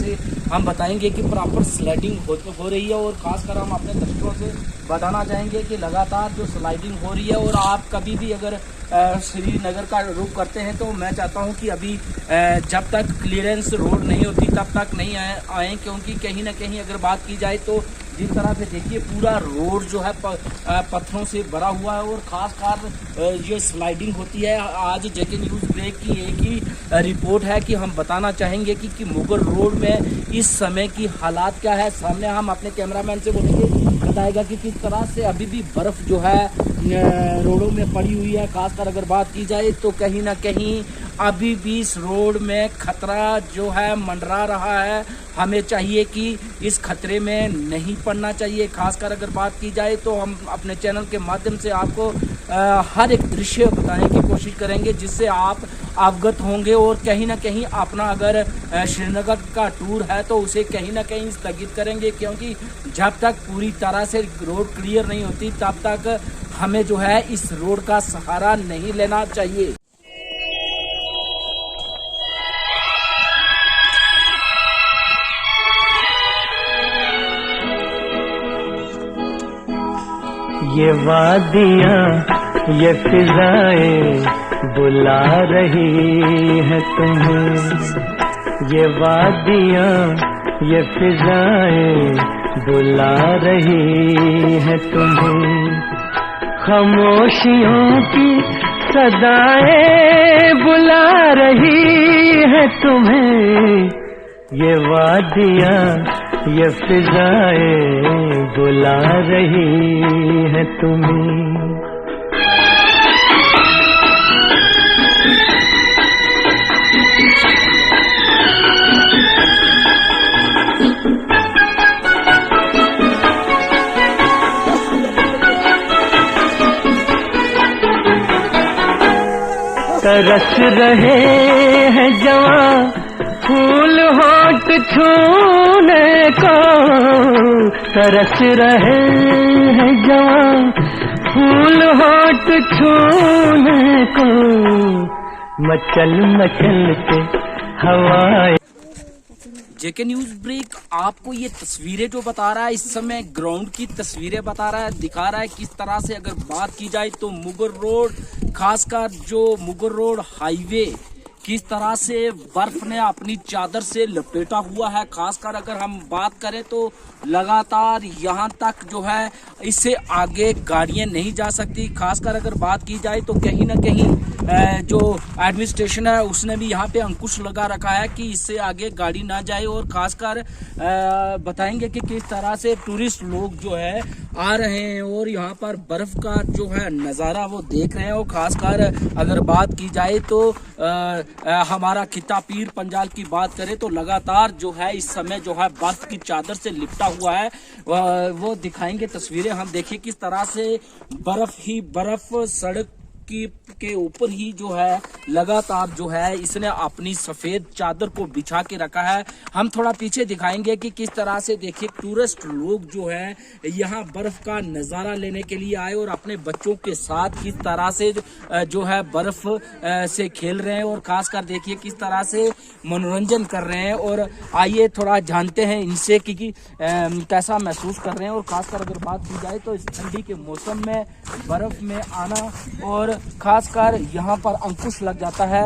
से हम बताएंगे कि प्रॉपर स्लाइडिंग हो रही है। और खासकर हम अपने दर्शकों से बताना चाहेंगे कि लगातार जो स्लाइडिंग हो रही है, और आप कभी भी अगर श्रीनगर का रुख करते हैं तो मैं चाहता हूं कि अभी जब तक क्लियरेंस रोड नहीं होती तब तक नहीं आए, क्योंकि कहीं ना कहीं अगर बात की जाए तो जिस तरह से देखिए पूरा रोड जो है पत्थरों से भरा हुआ है। और खासकर ये स्लाइडिंग होती है। आज जेके न्यूज़ ब्रेक की एक ही रिपोर्ट है कि हम बताना चाहेंगे कि मुगल रोड में इस समय की हालात क्या है। सामने हम अपने कैमरामैन से बोलेंगे, बताएगा कि किस तरह से अभी भी बर्फ़ जो है रोडों में पड़ी हुई है। खासकर अगर बात की जाए तो कहीं ना कहीं अभी भी इस रोड में खतरा जो है मंडरा रहा है। हमें चाहिए कि इस खतरे में नहीं पड़ना चाहिए। खासकर अगर बात की जाए तो हम अपने चैनल के माध्यम से आपको हर एक दृश्य बताने की कोशिश करेंगे जिससे आप अवगत होंगे। और कहीं ना कहीं अपना अगर श्रीनगर का टूर है तो उसे कहीं ना कहीं स्थगित करेंगे, क्योंकि जब तक पूरी तरह से रोड क्लियर नहीं होती तब तक हमें जो है इस रोड का सहारा नहीं लेना चाहिए। ये वादियाँ ये फिजाएं बुला रही है तुम्हें। ये वादियाँ ये फिजाएं बुला रही है तुम्हें। खामोशियों की सदाएं बुला रही है तुम्हें। ये वादियाँ ये फिजाएं बुला रही है तुम्हें। तरस रहे हैं जवां फूल होठ छूने को। तरस रहे हैं जवां फूल होठ छूने को। मचल मचल के हवाएं। जेके न्यूज़ ब्रेक आपको ये तस्वीरें जो बता रहा है, इस समय ग्राउंड की तस्वीरें बता रहा है, दिखा रहा है किस तरह से अगर बात की जाए तो मुगल रोड, खासकर जो मुगल रोड हाईवे किस तरह से बर्फ ने अपनी चादर से लपेटा हुआ है। खासकर अगर हम बात करें तो लगातार यहाँ तक जो है इससे आगे गाड़ियाँ नहीं जा सकती। खासकर अगर बात की जाए तो कहीं ना कहीं जो एडमिनिस्ट्रेशन है उसने भी यहाँ पे अंकुश लगा रखा है कि इससे आगे गाड़ी ना जाए। और खासकर बताएंगे कि किस तरह से टूरिस्ट लोग जो है आ रहे हैं और यहाँ पर बर्फ का जो है नज़ारा वो देख रहे हैं। और खासकर अगर बात की जाए तो हमारा खिता पीर पंजाल की बात करें तो लगातार जो है इस समय जो है बर्फ की चादर से लिपटा हुआ है। वो दिखाएंगे तस्वीरें हम। देखिए किस तरह से बर्फ ही बर्फ सड़क के ऊपर ही जो है लगातार जो है इसने अपनी सफेद चादर को बिछा के रखा है। हम थोड़ा पीछे दिखाएंगे कि किस तरह से देखिए टूरिस्ट लोग जो है यहाँ बर्फ का नज़ारा लेने के लिए आए और अपने बच्चों के साथ किस तरह से जो है बर्फ से खेल रहे हैं और खासकर देखिए किस तरह से मनोरंजन कर रहे हैं। और आइए थोड़ा जानते हैं इनसे कि कैसा महसूस कर रहे हैं। और खासकर अगर बात की जाए तो इस ठंडी के मौसम में बर्फ में आना और खासकर यहाँ पर अंकुश लग जाता है।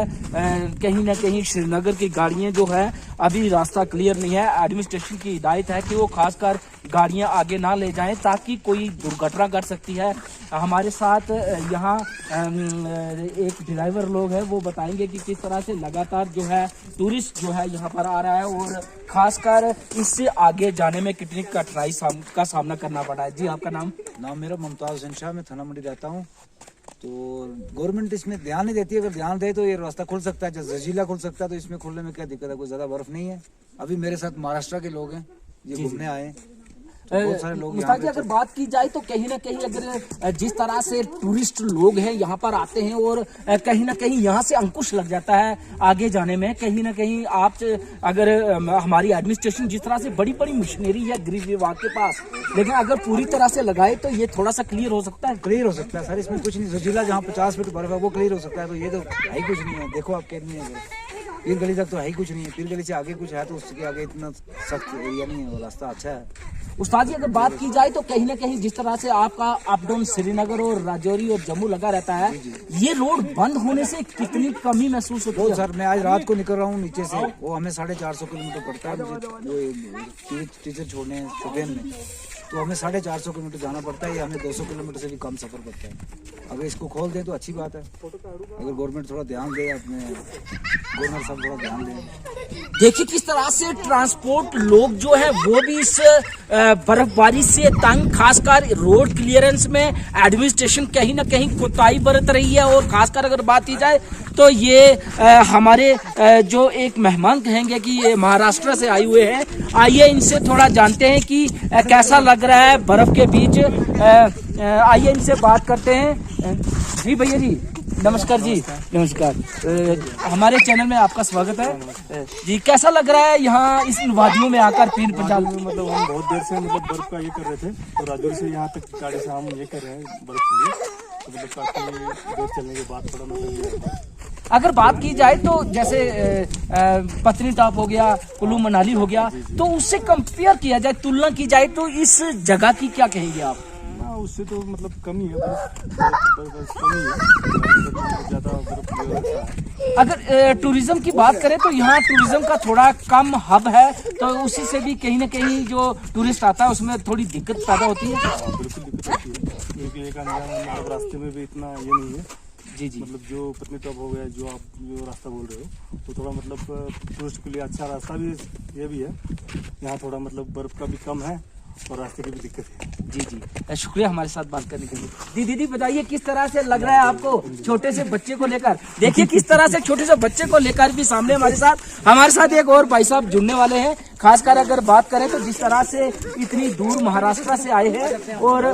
कहीं ना कहीं श्रीनगर की गाड़ियाँ जो है अभी रास्ता क्लियर नहीं है। एडमिनिस्ट्रेशन की हिदायत है कि वो खासकर गाड़ियाँ आगे ना ले जाएं ताकि कोई दुर्घटना घट सकती है। हमारे साथ यहाँ एक ड्राइवर लोग हैं, वो बताएंगे कि किस तरह से लगातार जो है टूरिस्ट जो है यहाँ पर आ रहा है और खासकर इससे आगे जाने में कितनी कठिनाई का सामना करना पड़ा है। जी आपका नाम? नाम मेरा मुमताज हुसैन शाह, मैं थाना मंडी रहता हूँ। तो गवर्नमेंट इसमें ध्यान नहीं देती है। अगर ध्यान दे तो ये रास्ता खुल सकता है, जजीला खुल सकता है। तो इसमें खुलने में क्या दिक्कत है? कोई ज्यादा बर्फ नहीं है। अभी मेरे साथ महाराष्ट्र के लोग हैं, ये घूमने आए हैं। बहुत सारे लोग मुस्ताक जी, अगर बात की जाए तो कहीं ना कहीं अगर जिस तरह से टूरिस्ट लोग हैं यहाँ पर आते हैं और कहीं ना कहीं यहाँ से अंकुश लग जाता है आगे जाने में। कहीं ना कहीं आप अगर हमारी एडमिनिस्ट्रेशन जिस तरह से बड़ी बड़ी मशीनरी है गृह विभाग के पास, लेकिन अगर पूरी तरह से लगाए तो ये थोड़ा सा क्लियर हो सकता है। क्लियर हो सकता है सर, इसमें कुछ नहीं। जजीला जहाँ 50 फीट बर्फ है वो क्लियर हो सकता है। तो ये तो भाई कुछ नहीं है। देखो आप कितनी है पीर गली तक तो है ही कुछ नहीं है, पीर गली से आगे कुछ है तो उसके आगे इतना सख्त एरिया नहीं है, वो रास्ता अच्छा है। उस्ताद जी अगर बात की जाए तो कहीं ना कहीं जिस तरह से आपका अप डाउन श्रीनगर और राजौरी और जम्मू लगा रहता है, ये रोड बंद होने से कितनी कमी महसूस होती है? सर मैं आज रात को निकल रहा हूँ नीचे से, वो हमें 450 किलोमीटर पड़ता है मुझे, वो टीचर छोड़ने शोपियान में, तो हमें 450 किलोमीटर जाना पड़ता है, ये हमें 200 किलोमीटर से भी कम सफर करता है। अगर इसको खोल दें तो अच्छी बात है, अगर गवर्नमेंट थोड़ा ध्यान दे, अपने गवर्नर साहब थोड़ा ध्यान दें। देखिए किस तरह से ट्रांसपोर्ट लोग जो है वो भी इस बर्फबारी से तंग, खासकर रोड क्लियरेंस में एडमिनिस्ट्रेशन कहीं ना कहीं कोताही बरत रही है। और खासकर अगर बात की जाए तो ये हमारे जो एक मेहमान कहेंगे कि ये महाराष्ट्र से आए हुए हैं, आइए इनसे थोड़ा जानते हैं कि कैसा लग रहा है बर्फ के बीच। आइए इनसे बात करते हैं। जी भैया जी नमस्कार जी। नमस्कार। हमारे चैनल में आपका स्वागत है जी। कैसा लग रहा है यहाँ इस वादियों में आकर पीर पंजाल? मतलब हम बहुत देर से मतलब बर्फ का ये कर रहे थे, तो राजौरी से यहाँ तक गाड़ी से हम ये कर रहे हैं बर्फ के लिए, तो मतलब काफी देर चलने के बाद थोड़ा मतलब अगर बात की जाए तो जैसे पत्नीटॉप हो गया, कुल्लू मनाली हो गया, तो उससे कंपेयर किया जाए, तुलना की जाए तो इस जगह की क्या कहेंगे आप? उससे तो मतलब कमी है, बर्फ कमी है, ज्यादा बर्फ। अगर टूरिज्म की बात करें तो यहाँ टूरिज्म का थोड़ा कम हब है, तो उसी से भी कहीं ना कहीं जो टूरिस्ट आता है उसमें थोड़ी दिक्कत पैदा होती है। बिल्कुल दिक्कत होती है, क्योंकि एक मतलब रास्ते में भी इतना ये नहीं है। जी जी। मतलब जो पत्नीटॉप हो गया, जो आप जो रास्ता बोल रहे हो, तो थोड़ा मतलब टूरिस्ट के लिए अच्छा रास्ता भी ये भी है। यहाँ थोड़ा मतलब बर्फ का भी कम है और रास्ते की भी दिक्कत है। जी जी शुक्रिया हमारे साथ बात करने के लिए। दीदी बताइए किस तरह से लग रहा है आपको छोटे से बच्चे को लेकर? देखिए किस तरह से छोटे से बच्चे को लेकर भी सामने हमारे साथ एक और भाई साहब जुड़ने वाले हैं। खासकर अगर बात करें तो जिस तरह से इतनी दूर महाराष्ट्र से आए हैं और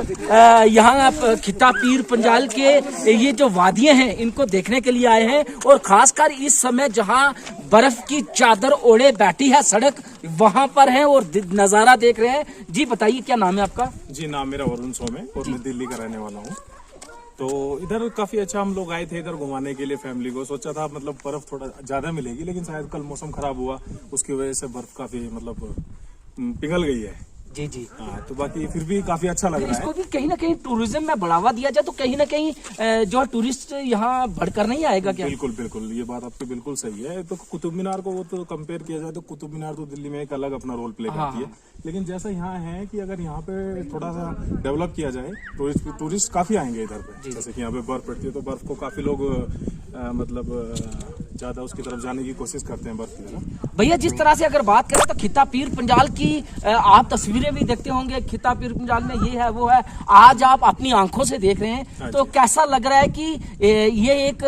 यहाँ खिता पीर पंजाल के ये जो वादियां हैं इनको देखने के लिए आए हैं, और खासकर इस समय जहाँ बर्फ की चादर ओढ़े बैठी है सड़क, वहां पर हैं और नजारा देख रहे हैं। जी बताइए क्या नाम है आपका? जी नाम मेरा वरुण सोम है और मैं दिल्ली का रहने वाला हूँ। तो इधर काफी अच्छा हम लोग आए थे इधर घुमाने के लिए फैमिली को। सोचा था मतलब बर्फ थोड़ा ज्यादा मिलेगी, लेकिन शायद कल मौसम खराब हुआ, उसकी वजह से बर्फ काफी मतलब पिघल गई है। जी जी। हाँ, तो बाकी फिर भी काफी अच्छा लग रहा है। इसको भी कहीं ना कहीं टूरिज्म में बढ़ावा दिया जाए तो कहीं ना कहीं जो टूरिस्ट यहाँ बढ़कर नहीं आएगा क्या? बिल्कुल बिल्कुल, ये बात आपकी बिल्कुल सही है। तो कुतुब मीनार को वो तो कंपेयर किया जाए तो कुतुब मीनार तो दिल्ली में एक अलग अपना रोल प्ले करती है, लेकिन जैसा यहाँ है कि अगर यहाँ पे थोड़ा सा डेवलप किया जाए, टूरिस्ट काफी आएंगे इधर पे। जैसे कि यहाँ पे बर्फ पड़ती है तो बर्फ को काफी लोग मतलब ज्यादा उसकी तरफ जाने की कोशिश करते हैं बर्फ की तरफ। भैया जिस तरह से अगर बात करें तो खिता पीर पंजाल की आप तस्वीरें भी देखते होंगे, खिता पीर पंजाल में ये है वो है, आज आप अपनी आंखों से देख रहे हैं, तो कैसा लग रहा है कि ये एक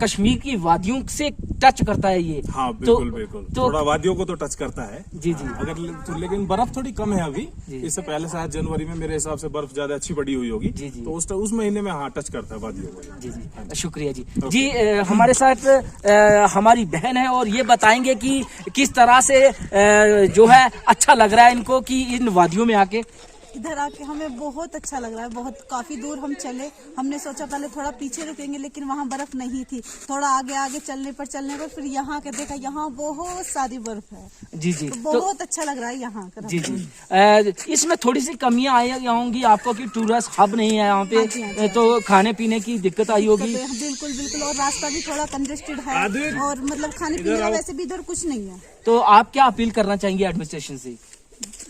कश्मीर की वादियों से टच करता है ये? हाँ बिल्कुल बिल्कुल, थोड़ा वादियों को तो टच करता है। जी जी। अगर लेकिन बर्फ थोड़ी कम है अभी, इससे पहले शायद जनवरी में मेरे हिसाब से बर्फ ज्यादा अच्छी पड़ी हुई होगी। जी जी। तो उस महीने में हाँ टच करता है वादियों को। जी जी शुक्रिया जी। जी हमारे साथ हमारी बहन है और ये बताएंगे कि किस तरह से जो है अच्छा लग रहा है इनको कि इन वादियों में आके। इधर आके हमें बहुत अच्छा लग रहा है। बहुत काफी दूर हम चले, हमने सोचा पहले थोड़ा पीछे रुकेंगे, लेकिन वहाँ बर्फ नहीं थी। थोड़ा आगे आगे चलने पर फिर यहाँ के देखा, यहाँ बहुत सारी बर्फ है। जी जी। तो बहुत अच्छा लग रहा है यहाँ का। जी जी। इसमें थोड़ी सी कमियां आई होंगी आपको कि टूरिस्ट हब नहीं है यहाँ पे, तो खाने पीने की दिक्कत आई होगी। बिल्कुल बिल्कुल, और रास्ता भी थोड़ा कंजेस्टेड है, और मतलब खाने पीने का वैसे भी इधर कुछ नहीं है। तो आप क्या अपील करना चाहेंगे एडमिनिस्ट्रेशन से?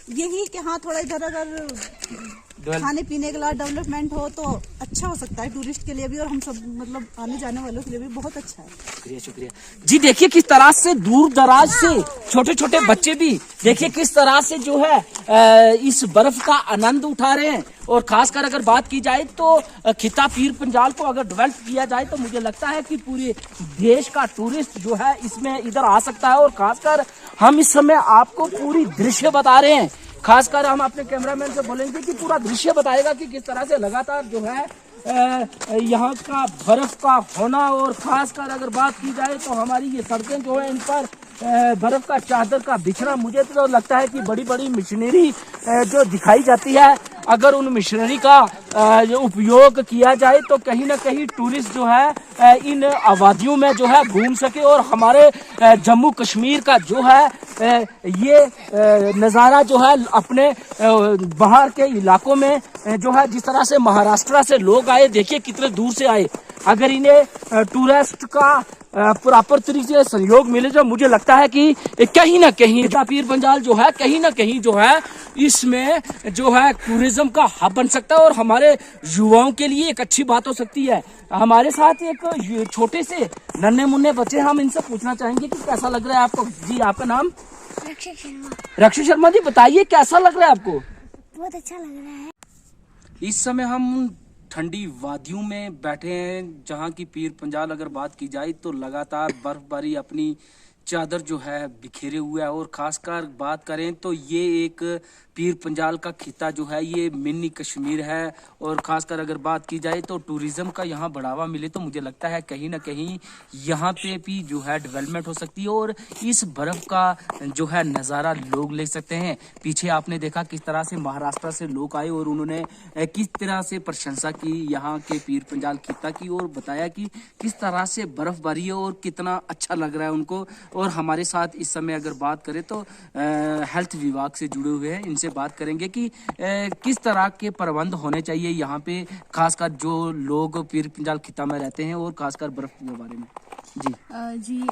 यही कि हाँ थोड़ा इधर अगर खाने पीने के लिए डेवलपमेंट हो तो अच्छा हो सकता है टूरिस्ट के लिए भी, और हम सब मतलब आने जाने वालों के लिए भी बहुत अच्छा है। शुक्रिया शुक्रिया जी। देखिए किस तरह से दूर दराज से छोटे छोटे बच्चे भी देखिए किस तरह से जो है इस बर्फ का आनंद उठा रहे हैं। और खासकर अगर बात की जाए तो खिता पीर पंजाल को अगर डेवलप किया जाए तो मुझे लगता है कि पूरे देश का टूरिस्ट जो है इसमें इधर आ सकता है। और खासकर हम इस समय आपको पूरी दृश्य बता रहे हैं, खासकर हम अपने कैमरामैन से बोलेंगे कि पूरा दृश्य बताएगा कि किस तरह से लगातार जो है यहाँ का बर्फ का होना। और खासकर अगर बात की जाए तो हमारी ये सड़कें जो है इन पर बर्फ का चादर का बिछना, मुझे तो लगता है कि बड़ी बड़ी मशीनरी जो दिखाई जाती है अगर उन मशीनरी का उपयोग किया जाए तो कहीं ना कहीं टूरिस्ट जो है इन आबादियों में जो है घूम सके और हमारे जम्मू कश्मीर का जो है ये नज़ारा जो है अपने बाहर के इलाकों में जो है जिस तरह से महाराष्ट्र से लोग आए, देखिए कितने दूर से आए। अगर इन्हें टूरिस्ट का प्रॉपर तरीके से सहयोग मिले तो मुझे लगता है कि कहीं ना कहीं पीर पंजाल जो है कहीं ना कहीं जो है इसमें जो है टूरिज्म का हब बन सकता है और हमारे युवाओं के लिए एक अच्छी बात हो सकती है। हमारे साथ एक छोटे से नन्हे मुन्ने बच्चे, हम इनसे पूछना चाहेंगे कि कैसा लग रहा है आपको। जी, आपका नाम? रक्षा शर्मा जी, बताइए कैसा लग रहा है आपको? बहुत अच्छा लग रहा है। इस समय हम ठंडी वादियों में बैठे हैं जहां की पीर पंजाल अगर बात की जाए तो लगातार बर्फबारी अपनी चादर जो है बिखेरे हुए है और खासकर बात करें तो ये एक पीर पंजाल का खिता जो है ये मिनी कश्मीर है और खासकर अगर बात की जाए तो टूरिज्म का यहाँ बढ़ावा मिले तो मुझे लगता है कहीं ना कहीं यहाँ पे भी जो है डेवलपमेंट हो सकती है और इस बर्फ का जो है नज़ारा लोग ले सकते हैं। पीछे आपने देखा किस तरह से महाराष्ट्र से लोग आए और उन्होंने किस तरह से प्रशंसा की यहाँ के पीर पंजाल खिता की और बताया कि किस तरह से बर्फबारी है और कितना अच्छा लग रहा है उनको। और हमारे साथ इस समय अगर बात करें तो हेल्थ विभाग से जुड़े हुए हैं, इनसे बात करेंगे कि किस तरह के प्रबंध होने चाहिए यहाँ पे, खासकर जो लोग पीर पंजाल खिता में रहते हैं और खासकर बर्फ के बारे में। जी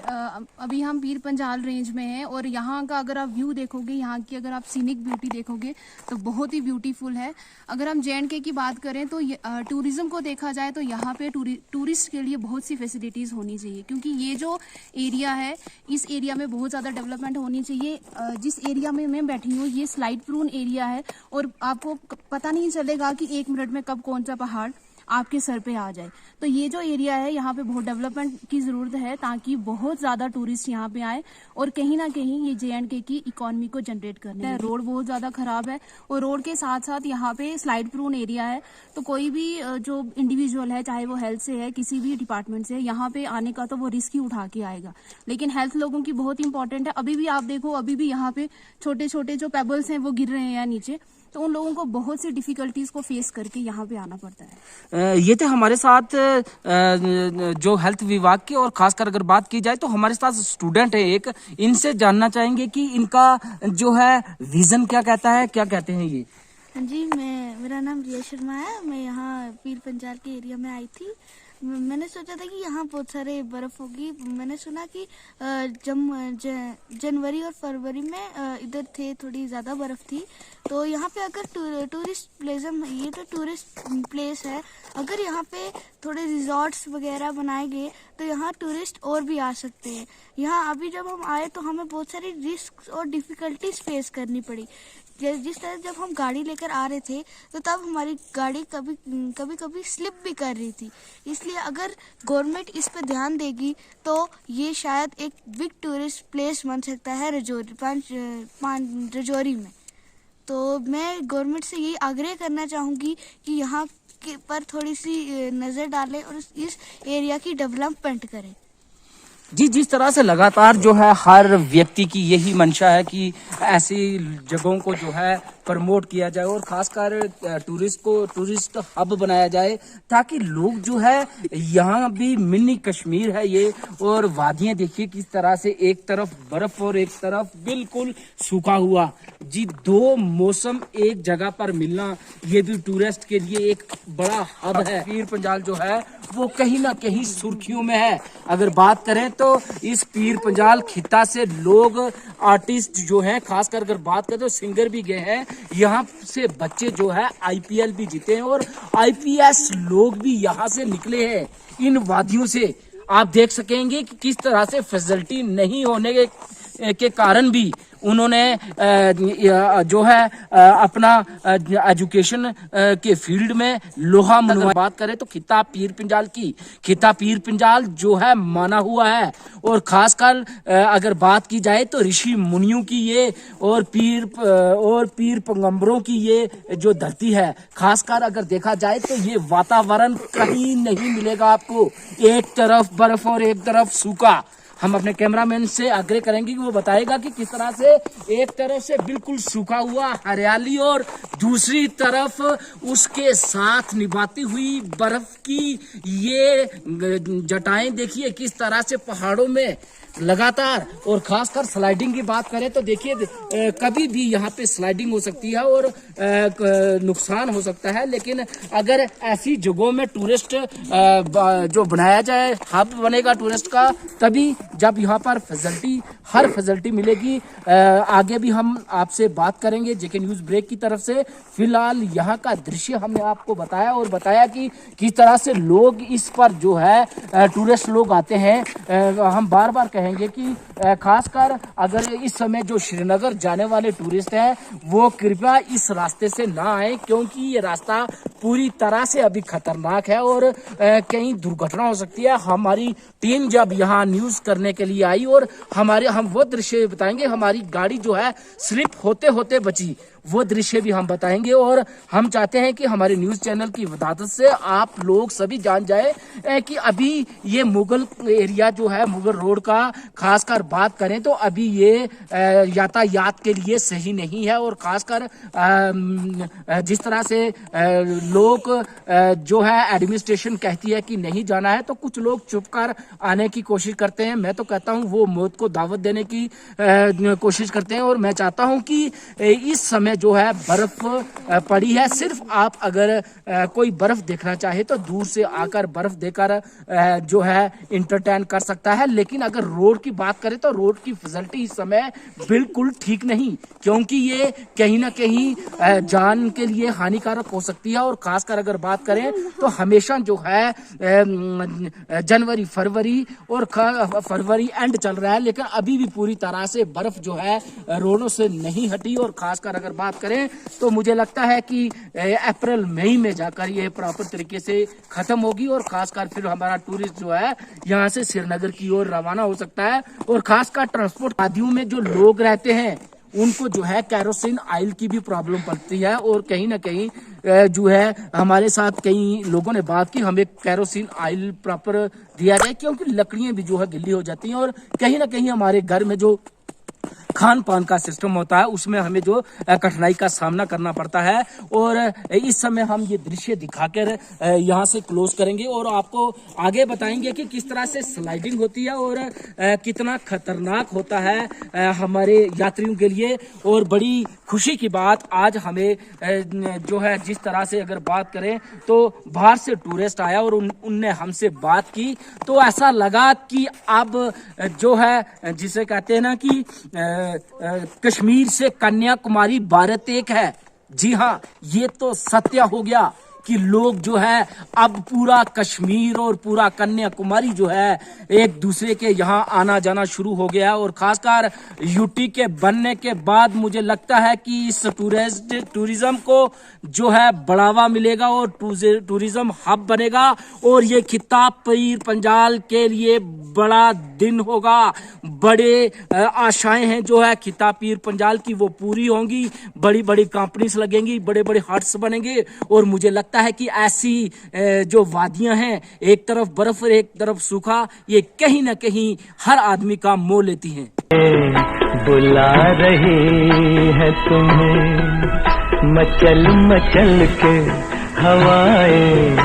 अभी हम पीर पंजाल रेंज में हैं और यहाँ का अगर आप व्यू देखोगे, यहाँ की अगर आप सीनिक ब्यूटी देखोगे तो बहुत ही ब्यूटीफुल है। अगर हम J&K की बात करें तो टूरिज्म को देखा जाए तो यहाँ पे टूरिस्ट के लिए बहुत सी फैसिलिटीज़ होनी चाहिए क्योंकि ये जो एरिया है इस एरिया में बहुत ज़्यादा डेवलपमेंट होनी चाहिए। जिस एरिया में मैं बैठी हूँ ये स्लाइड प्रून एरिया है और आपको पता नहीं चलेगा कि 1 मिनट में कब कौन सा पहाड़ आपके सर पे आ जाए। तो ये जो एरिया है यहाँ पे बहुत डेवलपमेंट की ज़रूरत है ताकि बहुत ज़्यादा टूरिस्ट यहाँ पे आए और कहीं ना कहीं ये J&K की इकोनॉमी को जनरेट करने है। रोड बहुत ज़्यादा ख़राब है और रोड के साथ साथ यहाँ पे स्लाइड प्रून एरिया है तो कोई भी जो इंडिविजुअल है चाहे वो हेल्थ से है किसी भी डिपार्टमेंट से यहाँ पे आने का तो वो रिस्क ही उठा के आएगा। लेकिन हेल्थ लोगों की बहुत इंपॉर्टेंट है। अभी भी आप देखो अभी भी यहाँ पे छोटे छोटे जो पेबल्स हैं वो गिर रहे हैं नीचे, तो उन लोगों को बहुत सी डिफिकल्टीज को फेस करके यहाँ पे आना पड़ता है। ये थे हमारे साथ जो हेल्थ विभाग के और खासकर अगर बात की जाए तो हमारे साथ स्टूडेंट है एक, इनसे जानना चाहेंगे कि इनका जो है विजन क्या कहता है, क्या कहते हैं ये। जी, मेरा नाम रिया शर्मा है। मैं यहाँ पीर पंजाल के एरिया में आई थी। मैंने सोचा था कि यहाँ बहुत सारे बर्फ होगी। मैंने सुना कि जनवरी और फरवरी में इधर थे थोड़ी ज़्यादा बर्फ थी। तो यहाँ पे अगर टूरिस्ट प्लेस, ये तो टूरिस्ट प्लेस है, अगर यहाँ पे थोड़े रिजॉर्ट्स वगैरह बनाए गए तो यहाँ टूरिस्ट और भी आ सकते हैं। यहाँ अभी जब हम आए तो हमें बहुत सारी रिस्क और डिफ़िकल्टीज फेस करनी पड़ी। जिस तरह जब हम गाड़ी लेकर आ रहे थे तो तब हमारी गाड़ी कभी स्लिप भी कर रही थी। इसलिए अगर गवर्नमेंट इस पर ध्यान देगी तो ये शायद एक बिग टूरिस्ट प्लेस बन सकता है रजौरी में। तो मैं गवर्नमेंट से यही आग्रह करना चाहूँगी कि यहाँ के पर थोड़ी सी नज़र डालें और इस एरिया की डेवलपमेंट करें। जी, जिस तरह से लगातार जो है हर व्यक्ति की यही मंशा है कि ऐसी जगहों को जो है प्रमोट किया जाए और खासकर टूरिस्ट हब बनाया जाए ताकि लोग जो है, यहाँ भी मिनी कश्मीर है ये और वादियां देखिए किस तरह से एक तरफ बर्फ और एक तरफ बिल्कुल सूखा हुआ। जी, 2 मौसम एक जगह पर मिलना ये भी टूरिस्ट के लिए एक बड़ा हब है। पीर पंजाल जो है वो कहीं ना कहीं सुर्खियों में है। अगर बात करें तो इस पीर पंजाल खिता से लोग आर्टिस्ट जो है, खासकर अगर बात करें तो सिंगर भी गए हैं, यहाँ से बच्चे जो है IPL भी जीते हैं और IPS लोग भी यहाँ से निकले हैं इन वादियों से। आप देख सकेंगे कि किस तरह से फैसिलिटी नहीं होने के कारण भी उन्होंने जो है अपना एजुकेशन के फील्ड में लोहा मनवा। बात करें तो खिता पीर पंजाल की, खिता पीर पंजाल जो है माना हुआ है और खासकर अगर बात की जाए तो ऋषि मुनियों की ये और पीर पैगंबरों की ये जो धरती है, खासकर अगर देखा जाए तो ये वातावरण कहीं नहीं मिलेगा आपको। एक तरफ बर्फ और एक तरफ सूखा। हम अपने कैमरामैन से आग्रह करेंगे कि वो बताएगा कि किस तरह से एक तरफ से बिल्कुल सूखा हुआ हरियाली और दूसरी तरफ उसके साथ निभाती हुई बर्फ की ये जटाएं देखिए किस तरह से पहाड़ों में लगातार, और खासकर स्लाइडिंग की बात करें तो देखिए कभी भी यहाँ पे स्लाइडिंग हो सकती है और नुकसान हो सकता है। लेकिन अगर ऐसी जगहों में टूरिस्ट जो बनाया जाए, हब बनेगा टूरिस्ट का, तभी जब यहाँ पर हर फैसिलिटी मिलेगी। आगे भी हम आपसे बात करेंगे जेके न्यूज ब्रेक की तरफ से। फिलहाल यहाँ का दृश्य हमने आपको बताया और बताया कि किस तरह से लोग इस पर जो है टूरिस्ट लोग आते हैं। हम बार बार कहेंगे कि खासकर अगर इस समय जो श्रीनगर जाने वाले टूरिस्ट हैं वो कृपया इस रास्ते से ना आए, क्योंकि ये रास्ता पूरी तरह से अभी खतरनाक है और कहीं दुर्घटना हो सकती है। हमारी टीम जब यहाँ न्यूज करने के लिए आई और हम वो दृश्य बताएंगे, हमारी गाड़ी जो है स्लिप होते होते बची, वो दृश्य भी हम बताएंगे। और हम चाहते हैं कि हमारे न्यूज चैनल की वदादत से आप लोग सभी जान जाए कि अभी ये मुगल एरिया जो है, मुगल रोड का खासकर बात करें तो अभी ये यातायात के लिए सही नहीं है। और खासकर जिस तरह से लोग जो है एडमिनिस्ट्रेशन कहती है कि नहीं जाना है, तो कुछ लोग चुप कर आने की कोशिश करते हैं। मैं तो कहता हूँ वो मौत को दावत देने की कोशिश करते हैं। और मैं चाहता हूँ कि इस समय जो है बर्फ पड़ी है, सिर्फ आप अगर कोई बर्फ देखना चाहे तो दूर से आकर बर्फ देखकर जो है इंटरटेन कर सकता है। लेकिन अगर रोड की बात करें तो रोड की फैसिलिटी इस समय बिल्कुल ठीक नहीं, क्योंकि ये कहीं ना कहीं जान के लिए हानिकारक हो सकती है। और खासकर अगर बात करें तो हमेशा जो है जनवरी फरवरी एंड चल रहा है, लेकिन अभी भी पूरी तरह से बर्फ जो है रोडों से नहीं हटी। और खासकर अगर बात करें तो मुझे लगता है कि अप्रैल मई में जाकर ये प्रॉपर तरीके से खत्म होगी और खासकर फिर हमारा टूरिस्ट जो है यहाँ से श्रीनगर की ओर रवाना हो सकता है। और खासकर ट्रांसपोर्ट आदियों में जो लोग रहते हैं उनको जो है कैरोसिन ऑयल की भी प्रॉब्लम पड़ती है। और कहीं ना कहीं जो है हमारे साथ कई लोगों ने बात की, हमें कैरोसिन ऑयल प्रॉपर दिया जाए, क्योंकि लकड़ियां भी जो है गिल्ली हो जाती हैं और कहीं ना कहीं हमारे घर में जो खान पान का सिस्टम होता है उसमें हमें जो कठिनाई का सामना करना पड़ता है। और इस समय हम ये दृश्य दिखाकर यहाँ से क्लोज करेंगे और आपको आगे बताएंगे कि किस तरह से स्लाइडिंग होती है और कितना खतरनाक होता है हमारे यात्रियों के लिए। और बड़ी खुशी की बात आज हमें जो है, जिस तरह से अगर बात करें तो बाहर से टूरिस्ट आया और उनने हमसे बात की तो ऐसा लगा कि अब जो है जिसे कहते हैं ना कि कश्मीर से कन्याकुमारी भारत एक है। जी हाँ, ये तो सत्य हो गया कि लोग जो है अब पूरा कश्मीर और पूरा कन्याकुमारी जो है एक दूसरे के यहाँ आना जाना शुरू हो गया है। और खासकर यूटी के बनने के बाद मुझे लगता है कि इस टूरिज्म को जो है बढ़ावा मिलेगा और टूरिज्म हब बनेगा और ये खिताब पीर पंजाल के लिए बड़ा दिन होगा। बड़े आशाएं हैं जो है खिताब पीर पंजाल की, वो पूरी होंगी। बड़ी बड़ी कंपनीज लगेंगी, बड़े बड़े हट्स बनेंगे और मुझे लगता है कि ऐसी जो वादियां हैं, एक तरफ बर्फ और एक तरफ सूखा, ये कहीं ना कहीं हर आदमी का मोह लेती हैं। बुला रही है तुम्हें मचल मचल के हवाएं,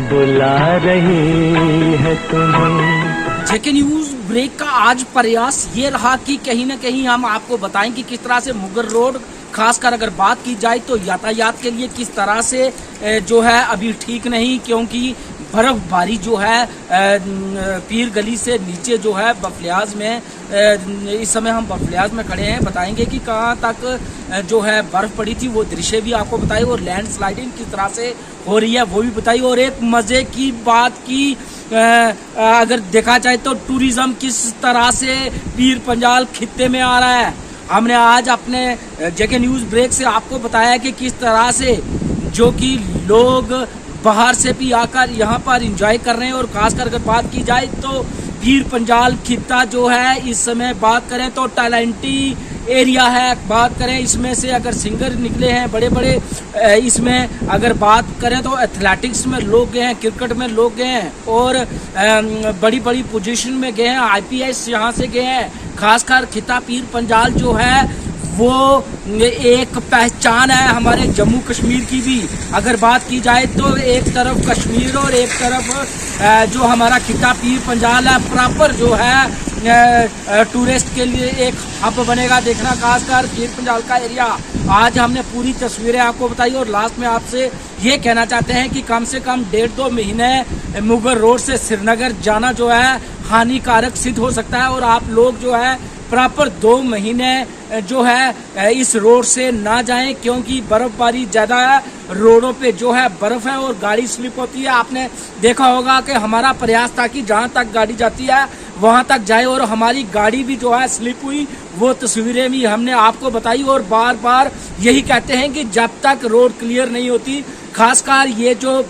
बुला रही है तुम्हें। जेके न्यूज ब्रेक का आज प्रयास ये रहा कि कहीं ना कहीं हम आपको बताएं कि किस तरह से मुगल रोड, खासकर अगर बात की जाए तो यातायात के लिए किस तरह से जो है अभी ठीक नहीं, क्योंकि बर्फबारी जो है पीर गली से नीचे जो है बफलियाज में, इस समय हम बफलियाज में खड़े हैं। बताएंगे कि कहाँ तक जो है बर्फ पड़ी थी, वो दृश्य भी आपको बताई और लैंड स्लाइडिंग किस तरह से हो रही है वो भी बताई। और एक मजे की बात की अगर देखा जाए तो टूरिज्म किस तरह से पीर पंजाल खित्ते में आ रहा है, हमने आज अपने जेके न्यूज ब्रेक से आपको बताया कि किस तरह से जो कि लोग बाहर से भी आकर यहाँ पर एंजॉय कर रहे हैं। और खासकर अगर बात की जाए तो पीर पंजाल खित्ता जो है इस समय बात करें तो टैलेंटी एरिया है। बात करें इसमें से अगर सिंगर निकले हैं बड़े बड़े, इसमें अगर बात करें तो एथलेटिक्स में लोग गए हैं, क्रिकेट में लोग गए हैं और बड़ी बड़ी पोजीशन में गए हैं, IPS यहाँ से गए हैं। खासकर खिता पीर पंजाल जो है वो एक पहचान है हमारे जम्मू कश्मीर की भी। अगर बात की जाए तो एक तरफ कश्मीर और एक तरफ जो हमारा खिता पीर पंजाल है प्रॉपर जो है टूरिस्ट के लिए एक हब बनेगा। देखना खासकर पीर पंजाल का एरिया। आज हमने पूरी तस्वीरें आपको बताई और लास्ट में आपसे ये कहना चाहते हैं कि कम से कम 1.5-2 महीने मुगल रोड से श्रीनगर जाना जो है हानिकारक सिद्ध हो सकता है और आप लोग जो है प्रॉपर 2 महीने जो है इस रोड से ना जाएं क्योंकि बर्फबारी ज्यादा है, रोडों पे जो है बर्फ है और गाड़ी स्लिप होती है। आपने देखा होगा कि हमारा प्रयास था कि जहां तक गाड़ी जाती है वहां तक जाए और हमारी गाड़ी भी जो है स्लिप हुई, वो तस्वीरें भी हमने आपको बताई और बार बार यही कहते हैं कि जब तक रोड क्लियर नहीं होती, खासकर ये जो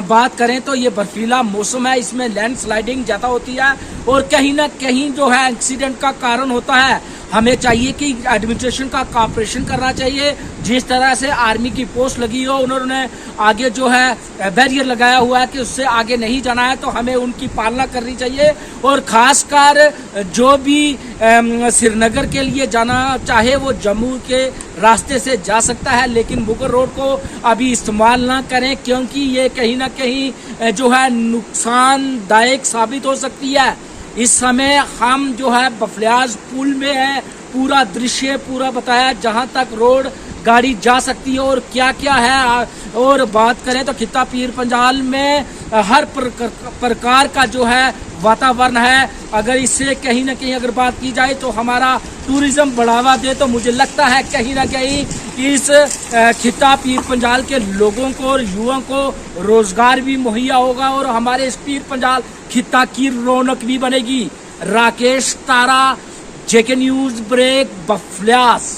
बात करें तो ये बर्फीला मौसम है, इसमें लैंडस्लाइडिंग ज्यादा होती है और कहीं ना कहीं जो है एक्सीडेंट का कारण होता है। हमें चाहिए कि एडमिनिस्ट्रेशन का कॉपरेशन करना चाहिए। जिस तरह से आर्मी की पोस्ट लगी हो, उन्होंने आगे जो है बैरियर लगाया हुआ है कि उससे आगे नहीं जाना है, तो हमें उनकी पालना करनी चाहिए। और खासकर जो भी श्रीनगर के लिए जाना चाहे वो जम्मू के रास्ते से जा सकता है, लेकिन मुगल रोड को अभी इस्तेमाल ना करें क्योंकि ये कहीं ना कहीं जो है नुकसानदायक साबित हो सकती है। इस समय हम जो है बफलियाज पुल में है, पूरा दृश्य पूरा बताया जहां तक रोड गाड़ी जा सकती है और क्या क्या है। और बात करें तो खिता पीर पंजाल में हर प्रकार का जो है वातावरण है। अगर इससे कहीं ना कहीं अगर बात की जाए तो हमारा टूरिज्म बढ़ावा दे, तो मुझे लगता है कहीं ना कहीं इस खिता पीर पंजाल के लोगों को और युवाओं को रोजगार भी मुहैया होगा और हमारे इस पीर पंजाल खिता की रौनक भी बनेगी। राकेश तारा, JK न्यूज ब्रेक, बफलियास।